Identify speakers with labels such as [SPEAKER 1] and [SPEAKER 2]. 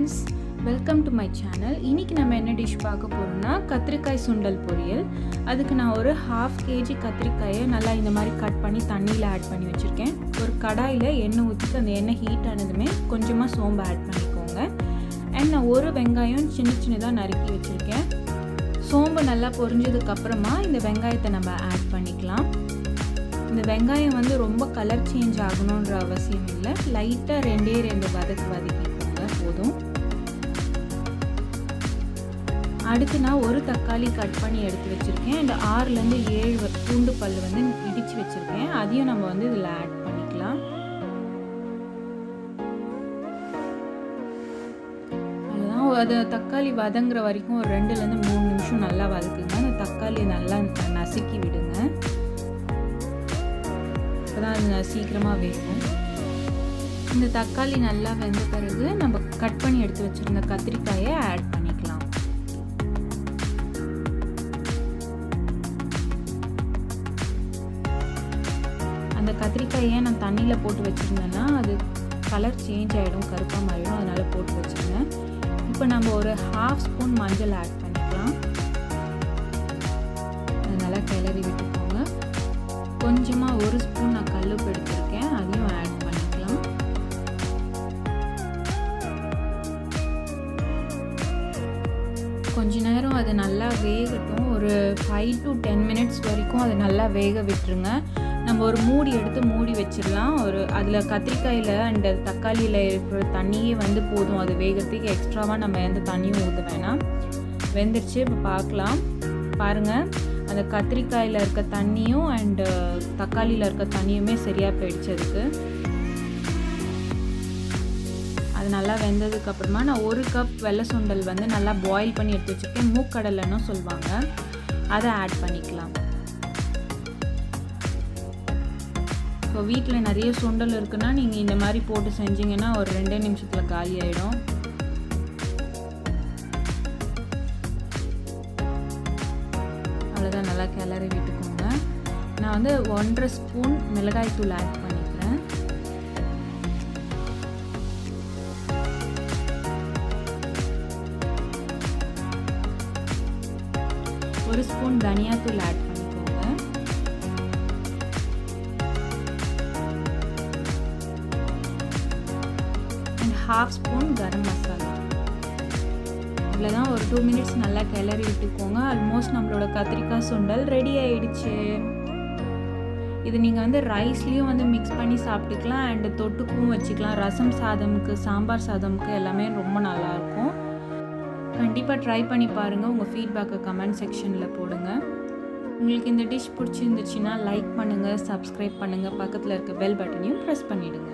[SPEAKER 1] friends, welcome to my channel. இன்னைக்கு நம்ம என்ன டிஷ் பார்க்க போறோம்னா கத்திரிக்காய் சுண்டல் பொரியல். அதுக்கு நான் ஒரு 1/2 kg கத்திரிக்காயை நல்லா இந்த மாதிரி கட் பண்ணி தண்ணியில் ஆட் பண்ணி வச்சுருக்கேன். ஒரு கடாயில் எண்ணெய் ஊற்றிட்டு அந்த எண்ணெய் ஹீட் ஆனதுமே கொஞ்சமாக சோம்பு ஆட் பண்ணிக்கோங்க. அண்ட் நான் ஒரு வெங்காயம் சின்னதாக நறுக்கி வச்சுருக்கேன். சோம்பு நல்லா பொரிஞ்சதுக்கப்புறமா இந்த வெங்காயத்தை நம்ம ஆட் பண்ணிக்கலாம். இந்த வெங்காயம் வந்து ரொம்ப கலர் சேஞ்ச் ஆகணுன்ற அவசியம் இல்லை. லைட்டாக 2 வதக்கிக்கோங்க போதும். அடுத்து நான் ஒரு தக்காளி கட் பண்ணி எடுத்து வச்சுருக்கேன். அண்ட் 6 to 7 பூண்டு பல் வந்து இடித்து வச்சுருக்கேன். அதையும் நம்ம வந்து இதில் ஆட் பண்ணிக்கலாம். அதுதான் அது தக்காளி வதங்குற வரைக்கும் ஒரு 2 to 3 நிமிஷம் நல்லா வதக்குங்க. அந்த தக்காளியை நல்லா நசுக்கி விடுங்க. அப்போதான் அது சீக்கிரமாக வேகும். இந்த தக்காளி நல்லா வெந்த பிறகு நம்ம கட் பண்ணி எடுத்து வச்சுருந்த கத்திரிக்காயை ஆட் பண்ணிக்கலாம். அந்த கத்திரிக்காயை நான் தண்ணியில் போட்டு வச்சுருந்தேன்னா அது கலர் சேஞ்ச் ஆகிடும், கருப்பாக மாறிடும். அதனால் போட்டு வச்சுருந்தேன். இப்போ நம்ம ஒரு 1/2 ஸ்பூன் மஞ்சள் ஆட் பண்ணிக்கலாம். அது நல்லா கிளறி விட்டுக்கோங்க. கொஞ்சமாக 1 ஸ்பூன் நான் கல்லுப்பு எடுத்துருக்கேன், அதையும் ஆட் பண்ணிக்கலாம். கொஞ்ச நேரம் அது நல்லா வேகட்டும். ஒரு 5 to 10 minutes வரைக்கும் அதை நல்லா வேக விட்டுருங்க. நம்ம ஒரு மூடி எடுத்து மூடி வச்சிடலாம். அதில் கத்திரிக்காயில் அண்ட் தக்காளியில் இருக்கிற தண்ணியே வந்து போதும். அது வேகத்துக்கு எக்ஸ்ட்ராவாக நம்ம எந்த தண்ணியும் ஊற்ற வேணாம். வெந்துருச்சு. இப்போ பார்க்கலாம். பாருங்கள், அந்த கத்திரிக்காயில் இருக்க தண்ணியும் அண்டு தக்காளியில் இருக்க தண்ணியுமே சரியாக போயிடுச்சு. அது நல்லா வெந்ததுக்கப்புறமா நான் 1 கப் வெள்ளை சுண்டல் வந்து நல்லா பாயில் பண்ணி எடுத்து வச்சுருக்கேன். மூக்கடலைன்னு சொல்லுவாங்க. அதை ஆட் பண்ணிக்கலாம். இப்போ வீட்டில் நிறைய சுண்டல் இருக்குன்னா நீங்கள் இந்த மாதிரி போட்டு செஞ்சிங்கன்னா ஒரு 2 நிமிஷத்தில் காலி ஆகிடும். அவ்வளோதான், நல்லா கிளறி விட்டுக்கோங்க. நான் வந்து 1.5 ஸ்பூன் மிளகாய் தூள் ஆட் பண்ணிக்கிறேன். ஒரு ஸ்பூன் தனியாத்தூள் ஆட் பண்ணிக்கோங்க. And 1/2 spoon garam masala. இவ்வளோதான். ஒரு 2 minutes நல்லா கிளறி விட்டுக்கோங்க. ஆல்மோஸ்ட் நம்மளோட கத்திரிக்காய் சுண்டல் ரெடி ஆகிடுச்சு. இது நீங்கள் வந்து ரைஸ்லேயும் வந்து மிக்ஸ் பண்ணி சாப்பிட்டுக்கலாம். அண்டு தொட்டுக்கும் வச்சுக்கலாம். ரசம் சாதமுக்கு, சாம்பார் சாதமுக்கு எல்லாமே ரொம்ப நல்லாயிருக்கும். கண்டிப்பாக ட்ரை பண்ணி பாருங்கள். உங்கள் ஃபீட்பேக்கை கமெண்ட் செக்ஷனில் போடுங்க. உங்களுக்கு இந்த டிஷ் பிடிச்சிருந்துச்சுன்னா லைக் பண்ணுங்கள், சப்ஸ்கிரைப் பண்ணுங்கள், பக்கத்தில் இருக்க பெல் பட்டனையும் ப்ரெஸ் பண்ணிவிடுங்க.